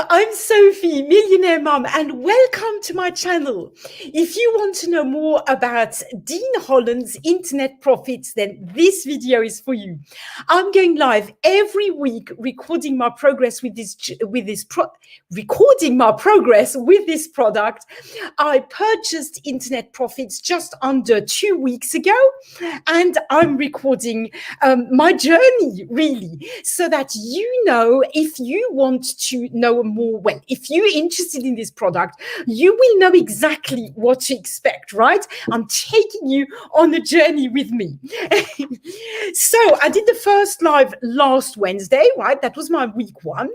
I'm Sophie, Millionaire Mum, and welcome to my channel. If you want to know more about Dean Holland's internet profits, then this video is for you. I'm going live every week, recording my progress with this product. I purchased internet profits just under 2 weeks ago, and I'm recording my journey really, so that you know if you want to know more. Well, if you're interested in this product, you will know exactly what to expect, right? I'm taking you on a journey with me. So I did the first live last Wednesday, right? That was my week one.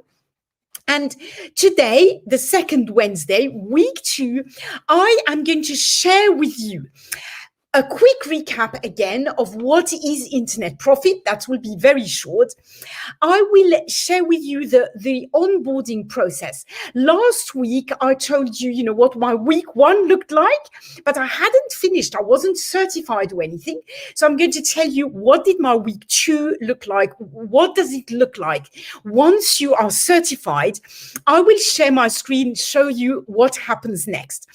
And today, the second Wednesday, week 2, I am going to share with you a quick recap again of what is internet profit. That will be very short. I will share with you the onboarding process. Last week, I told you, what my week 1 looked like, but I hadn't finished. I wasn't certified or anything. So I'm going to tell you, what did my week 2 look like? What does it look like? Once you are certified, I will share my screen, show you what happens next.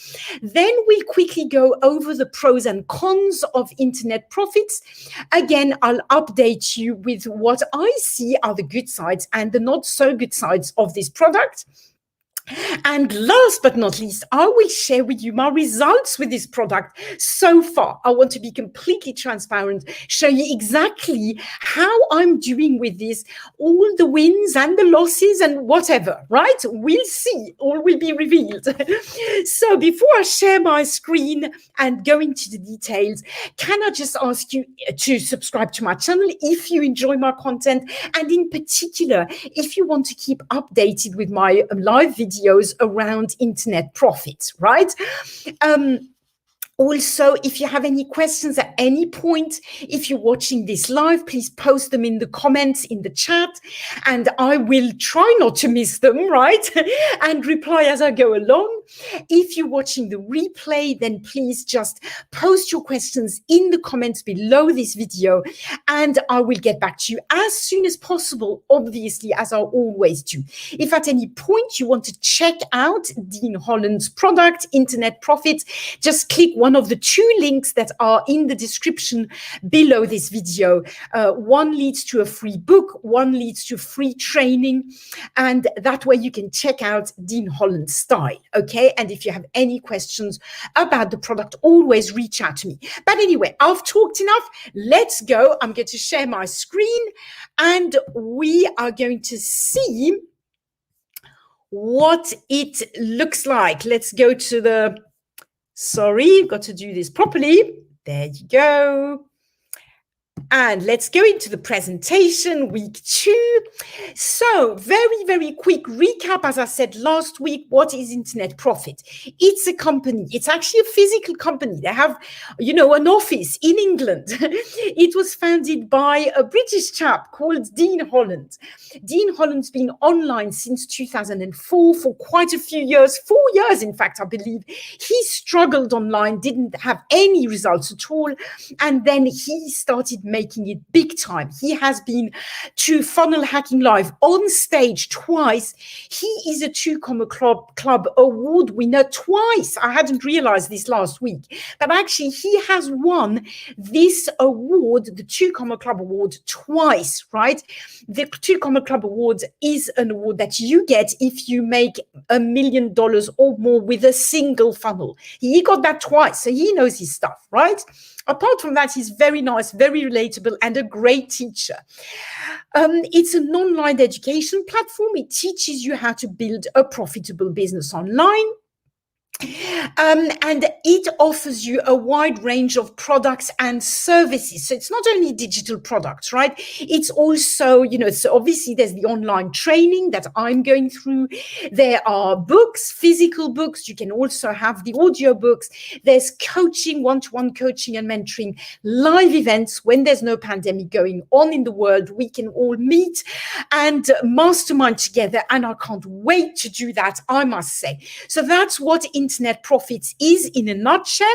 Then we'll quickly go over the pros and cons of internet profits. Again, I'll update you with what I see are the good sides and the not so good sides of this product. And last but not least, I will share with you my results with this product so far. I want to be completely transparent, show you exactly how I'm doing with this, all the wins and the losses and whatever, right? We'll see, all will be revealed. So before I share my screen and go into the details, can I just ask you to subscribe to my channel if you enjoy my content, and in particular, if you want to keep updated with my live videos around internet profits, right? Also, if you have any questions at any point, if you're watching this live, please post them in the comments in the chat, and I will try not to miss them, right? And reply as I go along. If you're watching the replay, then please just post your questions in the comments below this video, and I will get back to you as soon as possible, obviously, as I always do. If at any point you want to check out Dean Holland's product, Internet Profits, just click one of the 2 links that are in the description below this video. One leads to a free book, one leads to free training, and that way you can check out Dean Holland's style, okay? And if you have any questions about the product, always reach out to me. But anyway, I've talked enough. Let's go. I'm going to share my screen, and we are going to see what it looks like. Let's go to the... Sorry, got to do this properly. There you go. And let's go into the presentation, week 2. So very, very quick recap. As I said last week, what is Internet Profit? It's a company. It's actually a physical company. They have, an office in England. It was founded by a British chap called Dean Holland. Dean Holland's been online since 2004 for quite a few years, 4 years, in fact, I believe. He struggled online, didn't have any results at all. And then he started making it big time. He has been to Funnel Hacking Live on stage twice. He is a 2 Comma Club award winner twice. I hadn't realized this last week, but actually he has won this award, the 2 Comma Club award, twice, right? The 2 Comma Club award is an award that you get if you make $1 million or more with a single funnel. He got that twice, so he knows his stuff, right? Apart from that, he's very nice, very relatable, and a great teacher. It's an online education platform. It teaches you how to build a profitable business online. And it offers you a wide range of products and services. So it's not only digital products, right? It's also, so obviously there's the online training that I'm going through. There are books, physical books. You can also have the audio books. There's coaching, one-to-one coaching and mentoring, live events when there's no pandemic going on in the world. We can all meet and mastermind together. And I can't wait to do that, I must say. So that's what Internet Profits is in a nutshell.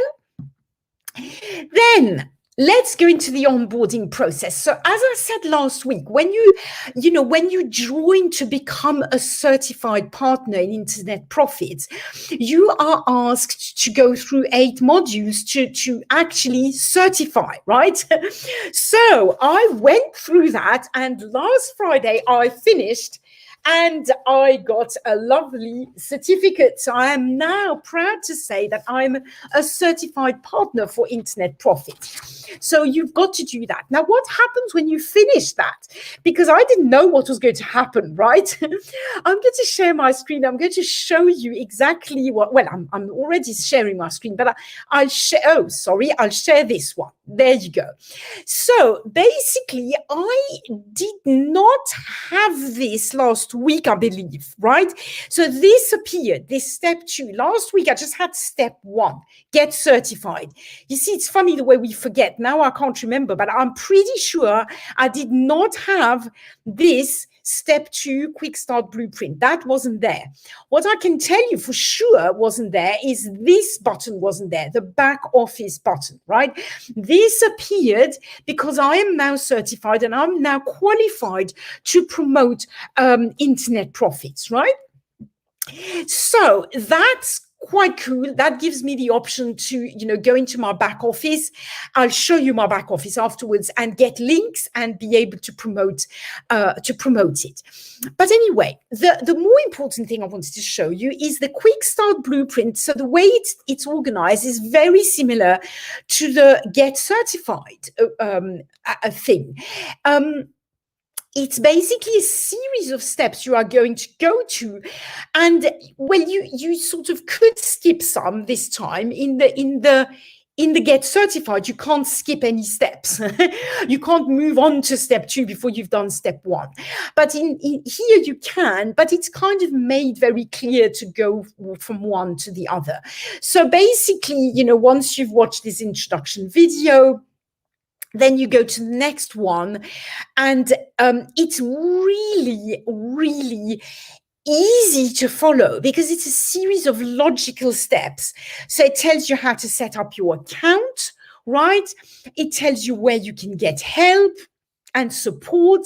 Then let's go into the onboarding process. So as I said last week, when you join to become a certified partner in Internet Profits, you are asked to go through 8 modules to actually certify, right? So I went through that, and last Friday I finished, and I got a lovely certificate. So I am now proud to say that I'm a certified partner for Internet Profits. So you've got to do that. Now, what happens when you finish that? Because I didn't know what was going to happen, right? I'm going to share my screen. I'm going to show you exactly what, well, I'm already sharing my screen, but I'll share, I'll share this one. There you go. So basically, I did not have this last week, I believe, right? So this appeared, this step 2. Last week, I just had step 1, get certified. You see, it's funny the way we forget. Now I can't remember, but I'm pretty sure I did not have this step 2 quick start blueprint. That wasn't there. What I can tell you for sure wasn't there is this button wasn't there, the back office button, right? This appeared because I am now certified and I'm now qualified to promote Internet Profits, right? So that's quite cool. That gives me the option to, go into my back office. I'll show you my back office afterwards and get links and be able to promote it. But anyway, the more important thing I wanted to show you is the quick start blueprint. So the way it's organized is very similar to the get certified thing. It's basically a series of steps you are going to go to, and well, you sort of could skip some this time in the get certified. You can't skip any steps. You can't move on to step 2 before you've done step 1. But in here you can, but it's kind of made very clear to go from one to the other. So basically, once you've watched this introduction video, then you go to the next one, and it's really, really easy to follow because it's a series of logical steps. So it tells you how to set up your account, right? It tells you where you can get help and support.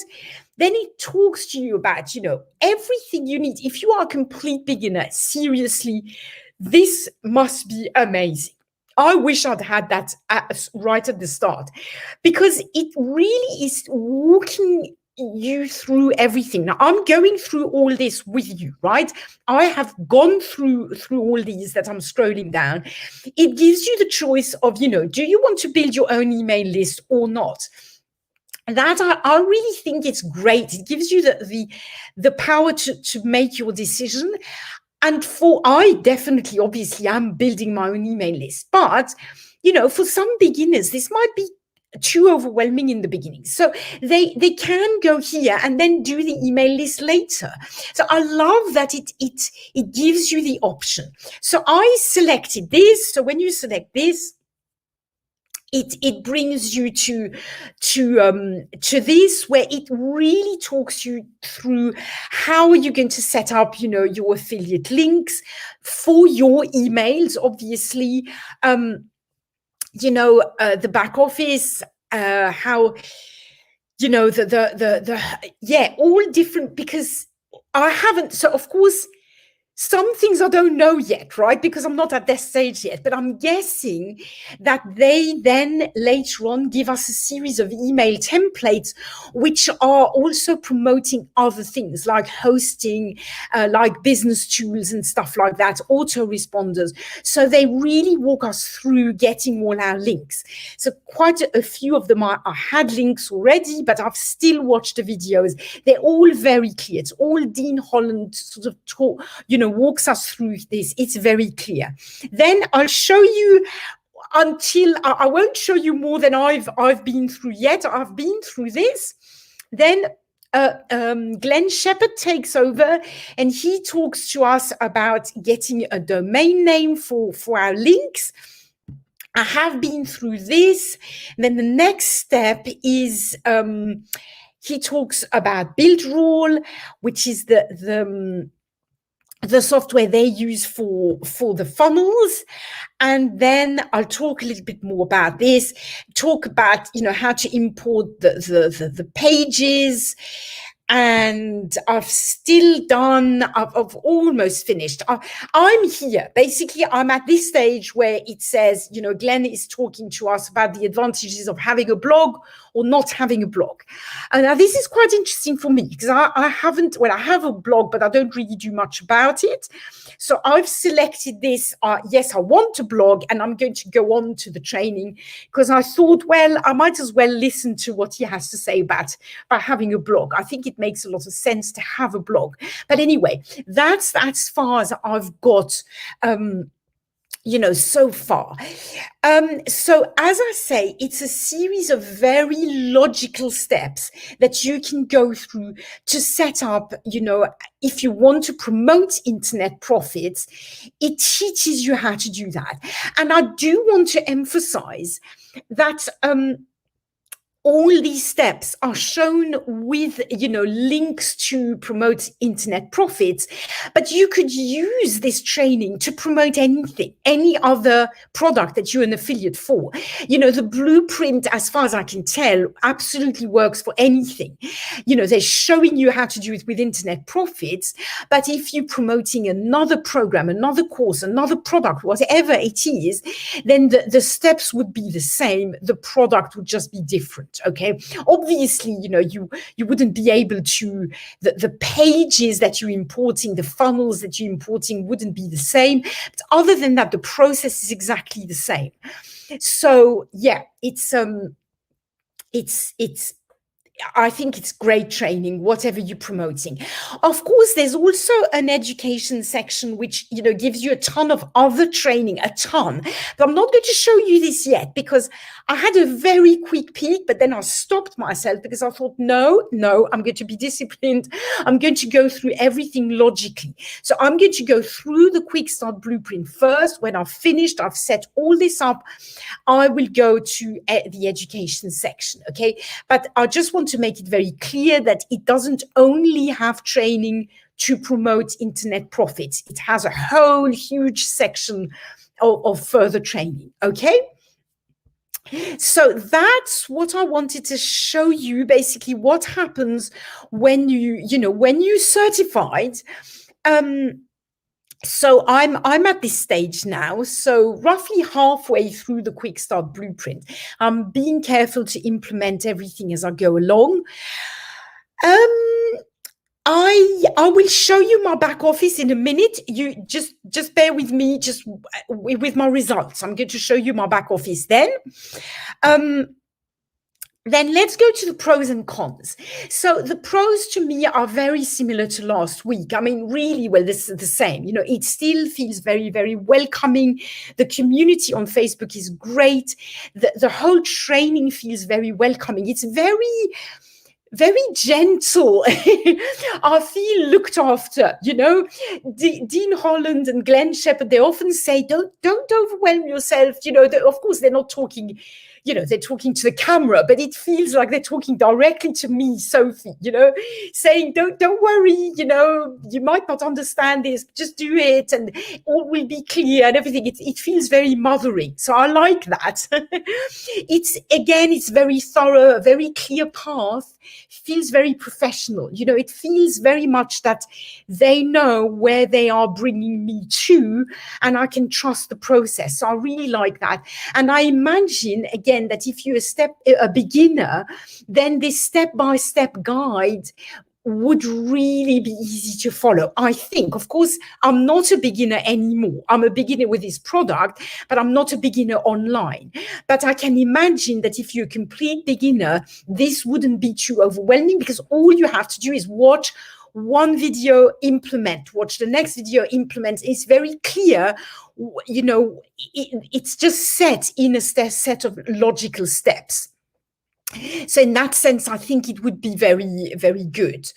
Then it talks to you about, everything you need. If you are a complete beginner, seriously, this must be amazing. I wish I'd had that right at the start, because it really is walking you through everything. Now, I'm going through all this with you, right? I have gone through all these that I'm scrolling down. It gives you the choice of, do you want to build your own email list or not? That I really think it's great. It gives you the power to make your decision. And I definitely, obviously, I'm building my own email list. But, for some beginners, this might be too overwhelming in the beginning. So they can go here and then do the email list later. So I love that it gives you the option. So I selected this. So when you select this, it brings you to this, where it really talks you through how you're going to set up, your affiliate links for your emails. Obviously, the back office, how, all different, because I haven't. So of course, some things I don't know yet, right? Because I'm not at that stage yet, but I'm guessing that they then later on give us a series of email templates, which are also promoting other things like hosting, like business tools and stuff like that, autoresponders. So they really walk us through getting all our links. So quite a few of them I had links already, but I've still watched the videos. They're all very clear. It's all Dean Holland sort of talk, walks us through this. It's very clear. Then I'll show you, until I won't show you more than I've been through yet. I've been through this. Then Glenn Shepherd takes over, and he talks to us about getting a domain name for our links. I have been through this. Then the next step is he talks about build rule, which is the the software they use for the funnels. And then I'll talk a little bit more about this, talk about, how to import the pages. And I've almost finished. I'm here. Basically, I'm at this stage where it says, Glenn is talking to us about the advantages of having a blog or not having a blog. And now this is quite interesting for me because I have a blog, but I don't really do much about it. So I've selected this. Yes, I want a blog, and I'm going to go on to the training because I thought, well, I might as well listen to what he has to say about having a blog. I think it makes a lot of sense to have a blog. But anyway, that's as far as I've got, so far. So as I say, it's a series of very logical steps that you can go through to set up, if you want to promote internet profits, it teaches you how to do that. And I do want to emphasize that, all these steps are shown with, links to promote internet profits, but you could use this training to promote anything, any other product that you're an affiliate for. The blueprint, as far as I can tell, absolutely works for anything. They're showing you how to do it with internet profits, but if you're promoting another program, another course, another product, whatever it is, then the steps would be the same. The product would just be different. Okay, obviously, you wouldn't be able to, the pages that you're importing, the funnels that you're importing wouldn't be the same. But other than that, the process is exactly the same. So yeah, I think it's great training, whatever you're promoting. Of course, there's also an education section, which, gives you a ton of other training, a ton. But I'm not going to show you this yet because I had a very quick peek, but then I stopped myself because I thought, no, I'm going to be disciplined. I'm going to go through everything logically. So I'm going to go through the Quick Start Blueprint first. When I've finished, I've set all this up, I will go to the education section, okay? But I just want to make it very clear that it doesn't only have training to promote internet profits. It has a whole huge section of further training, okay? So that's what I wanted to show you, basically what happens when when you certified. So I'm at this stage now, so roughly halfway through the Quick Start Blueprint. I'm being careful to implement everything as I go along. I will show you my back office in a minute. You just bear with me, just with my results. I'm going to show you my back office then. Then let's go to the pros and cons. So the pros to me are very similar to last week. I mean, really, well, this is the same. It still feels very, very welcoming. The community on Facebook is great. The whole training feels very welcoming. It's very, very gentle. I feel looked after, Dean Holland and Glenn Shepherd, they often say, don't overwhelm yourself. Of course, they're not talking, they're talking to the camera, but it feels like they're talking directly to me, Sophie, saying, don't worry, you might not understand this, just do it and all will be clear and everything. It feels very mothering. So I like that. It's very thorough, a very clear path, feels very professional. It feels very much that they know where they are bringing me to, and I can trust the process. So I really like that. And I imagine, again, that if you're a beginner, then this step-by-step guide would really be easy to follow. I think, of course, I'm not a beginner anymore. I'm a beginner with this product, but I'm not a beginner online. But I can imagine that if you're a complete beginner, this wouldn't be too overwhelming because all you have to do is watch one video, implement, watch the next video, implement. It's very clear, it's just set in a set of logical steps. So in that sense, I think it would be very, very good.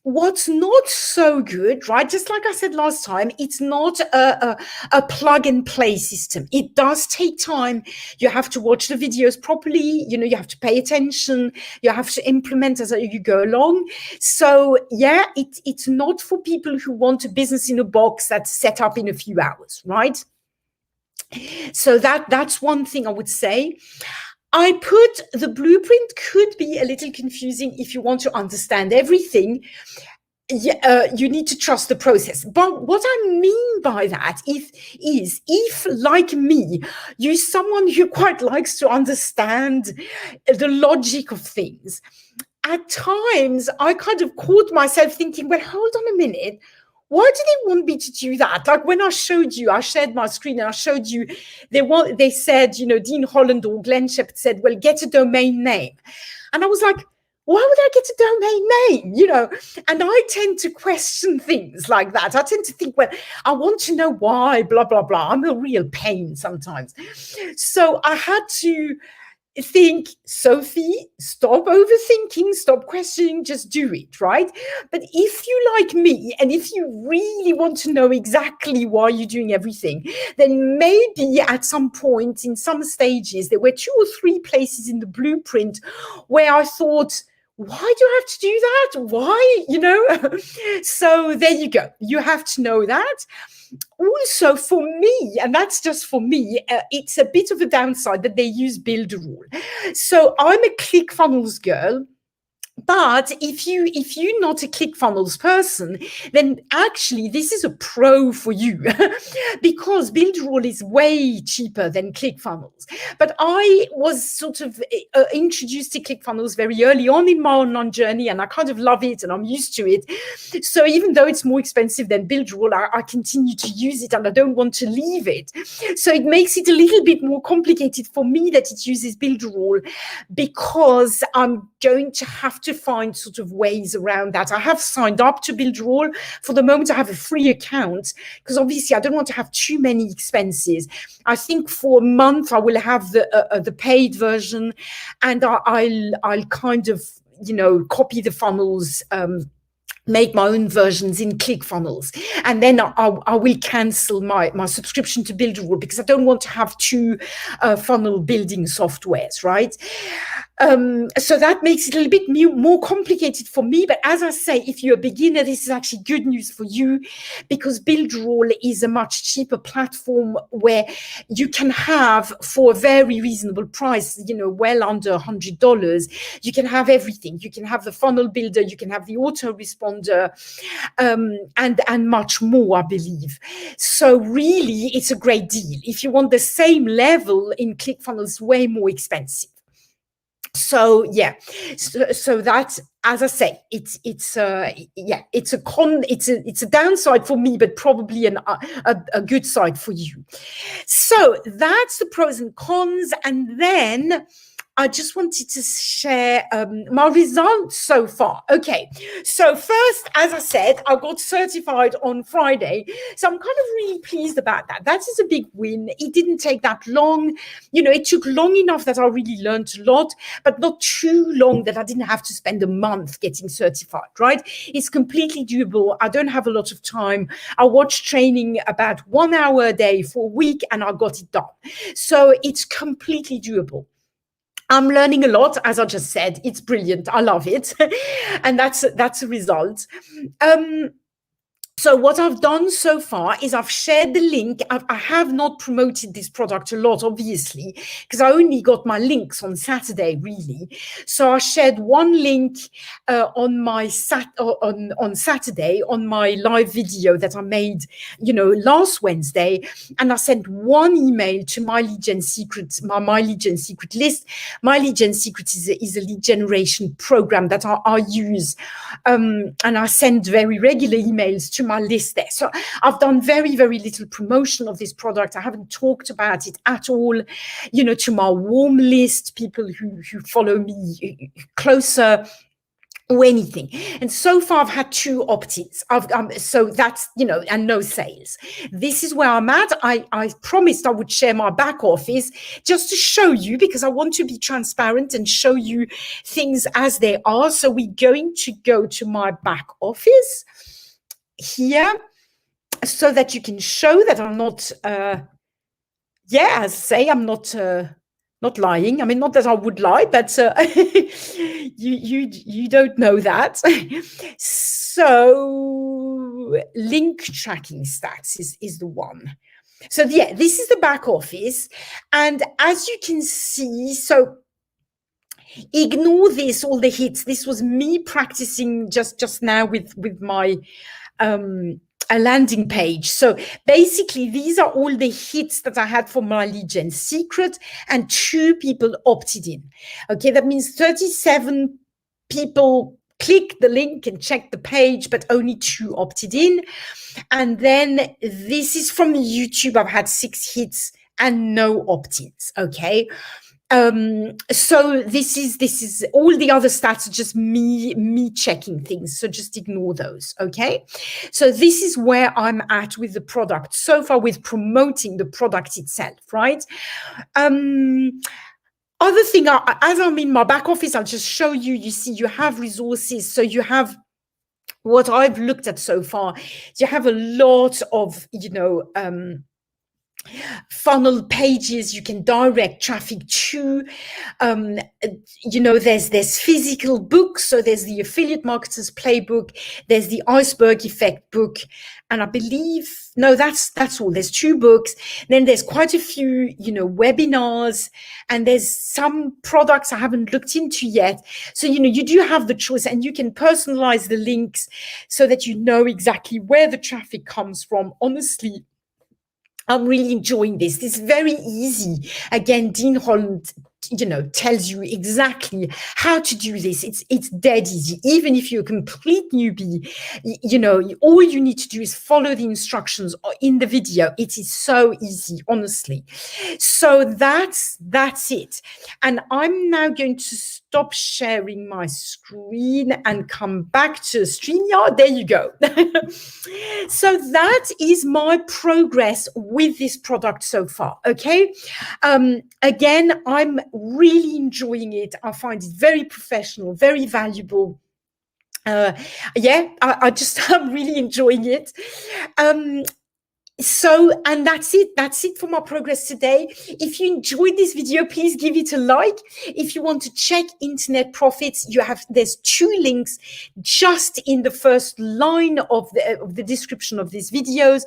What's not so good, right? Just like I said last time, it's not a plug and play system. It does take time. You have to watch the videos properly. You know, you have to pay attention. You have to implement as you go along. So yeah, it's not for people who want a business in a box that's set up in a few hours, right? So that's one thing I would say. I put the blueprint could be a little confusing if you want to understand everything. You need to trust the process. But what I mean by that is if, like me, you're someone who quite likes to understand the logic of things, at times I kind of caught myself thinking, well, hold on a minute. Why do they want me to do that? Like when I shared my screen and I showed you, they said, you know, Dean Holland or Glenn Shepherd said, well, get a domain name. And I was like, why would I get a domain name? You know, and I tend to question things like that. I tend to think, well, I want to know why, blah, blah, blah. I'm a real pain sometimes. So I had to think, Sophie, stop overthinking, stop questioning, just do it, right? But if you like me, and if you really want to know exactly why you're doing everything, then maybe at some point in some stages, there were 2 or 3 places in the blueprint where I thought, why do I have to do that? Why, you know? So there you go. You have to know that. Also for me, and that's just for me, it's a bit of a downside that they use Builderall. So I'm a ClickFunnels girl. But if you're not a ClickFunnels person, then actually this is a pro for you because Builderall is way cheaper than ClickFunnels. But I was sort of introduced to ClickFunnels very early on in my online journey, and I kind of love it and I'm used to it. So even though it's more expensive than Builderall, I continue to use it and I don't want to leave it. So it makes it a little bit more complicated for me that it uses Builderall because I'm going to have to find sort of ways around that. I have signed up to Builderall. For the moment, I have a free account because obviously I don't want to have too many expenses. I think for a month I will have the paid version, and I'll kind of, you know, copy the funnels, make my own versions in ClickFunnels, and then I will cancel my subscription to Builderall because I don't want to have 2 funnel building softwares, right? So that makes it a little bit more complicated for me. But as I say, if you're a beginner, this is actually good news for you because Builderall is a much cheaper platform where you can have, for a very reasonable price, you know, well under $100, you can have everything. You can have the funnel builder, you can have the autoresponder, and much more, I believe. So really, it's a great deal. If you want the same level in ClickFunnels, way more expensive. So yeah, so that's, as I say, it's a downside for me, but probably a good side for you. So that's the pros and cons, and then I just wanted to share my results so far. Okay, so first, as I said, I got certified on Friday. So I'm kind of really pleased about that. That is a big win. It didn't take that long. You know, it took long enough that I really learned a lot, but not too long that I didn't have to spend a month getting certified, right? It's completely doable. I don't have a lot of time. I watched training about 1 hour a day for a week and I got it done. So it's completely doable. I'm learning a lot, as I just said. It's brilliant. I love it. And that's a result. So what I've done so far is I've shared the link. I have not promoted this product a lot, obviously, because I only got my links on Saturday, really. So I shared one link on Saturday on my live video that I made, you know, last Wednesday, and I sent one email to my lead gen secret, my lead gen secret list. My lead gen secret is a lead generation program that I use, and I send very regular emails to my list there. So I've done very, very little promotion of this product. I haven't talked about it at all, you know, to my warm list, people who follow me closer. or anything. And so far I've had 2 opt-ins. So that's, and no sales. This is where I'm at. I promised I would share my back office just to show you, because I want to be transparent and show you things as they are. So we're going to go to my back office here so that you can show that I'm not, as I say, I'm not lying. I mean, not that I would lie, but you don't know that. So link tracking stats is the one. So yeah, this is the back office. And as you can see, so ignore this, all the hits. This was me practicing just now with my a landing page. So basically, these are all the hits that I had for my lead gen secret, and 2 people opted in. Okay, that means 37 people click the link and check the page, but only 2 opted in. And then this is from YouTube. I've had 6 hits and no opt-ins. Okay. So this is all the other stats are just me checking things. So just ignore those. Okay. So this is where I'm at with the product so far, with promoting the product itself, right? Other thing, as I'm in my back office, I'll just show you, you see, you have resources. So you have what I've looked at so far. You have a lot of, funnel pages you can direct traffic to. There's physical books. So there's the Affiliate Marketers Playbook, there's the Iceberg Effect book, and I believe, no, that's all. There's 2 books. Then there's quite a few, webinars, and there's some products I haven't looked into yet. So, you do have the choice, and you can personalize the links so that you know exactly where the traffic comes from. Honestly, I'm really enjoying this. This is very easy. Again, Dean Holland, tells you exactly how to do this. It's dead easy. Even if you're a complete newbie, all you need to do is follow the instructions in the video. It is so easy, honestly. So that's it. And I'm now going to stop sharing my screen and come back to StreamYard. There you go. So that is my progress with this product so far. Okay. Again, I'm really enjoying it. I find it very professional, very valuable. I'm really enjoying it. And that's it for my progress today. If you enjoyed this video, please give it a like. If you want to check internet profits, there's 2 links just in the first line of the description of this video.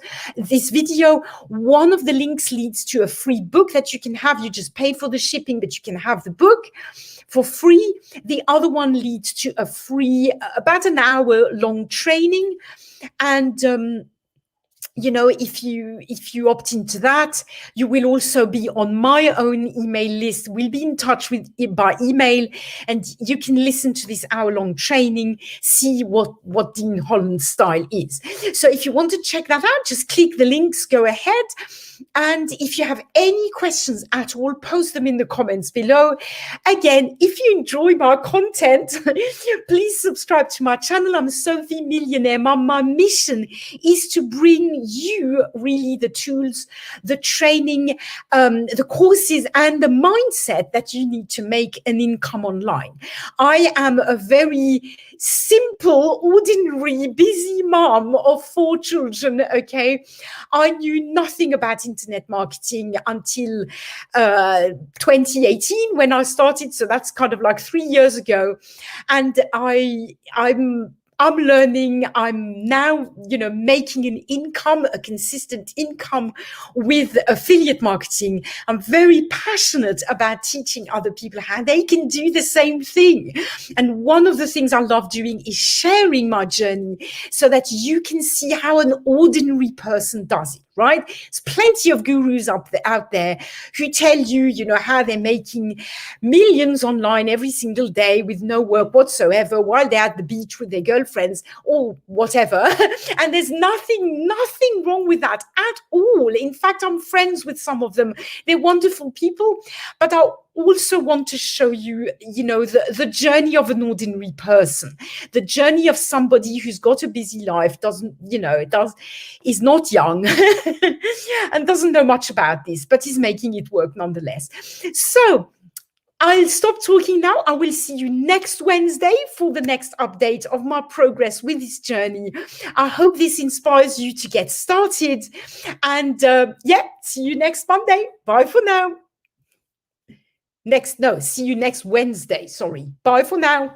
One of the links leads to a free book that you can have. You just pay for the shipping, but you can have the book for free. The other one leads to a free, about an hour long training. And if you opt into that, you will also be on my own email list. We'll be in touch with by email, and you can listen to this hour-long training, see what Dean Holland's style is. So if you want to check that out, just click the links, go ahead. And if you have any questions at all, post them in the comments below. Again, if you enjoy my content, please subscribe to my channel. I'm Sophie, Millionaire Mum. My mission is to bring you really the tools, the training, the courses, and the mindset that you need to make an income online. I am a very simple, ordinary, busy mom of 4 children. Okay. I knew nothing about internet marketing until 2018 when I started. So that's kind of like 3 years ago. And I'm learning. I'm now, making an income, a consistent income with affiliate marketing. I'm very passionate about teaching other people how they can do the same thing. And one of the things I love doing is sharing my journey so that you can see how an ordinary person does it. Right? There's plenty of gurus out there who tell you, how they're making millions online every single day with no work whatsoever while they're at the beach with their girlfriends or whatever. And there's nothing wrong with that at all. In fact, I'm friends with some of them. They're wonderful people. But I also want to show you, the journey of an ordinary person, the journey of somebody who's got a busy life, is not young and doesn't know much about this, but is making it work nonetheless. So I'll stop talking now. I will see you next Wednesday for the next update of my progress with this journey. I hope this inspires you to get started. And see you next Monday. Bye for now. See you next Wednesday. Sorry. Bye for now.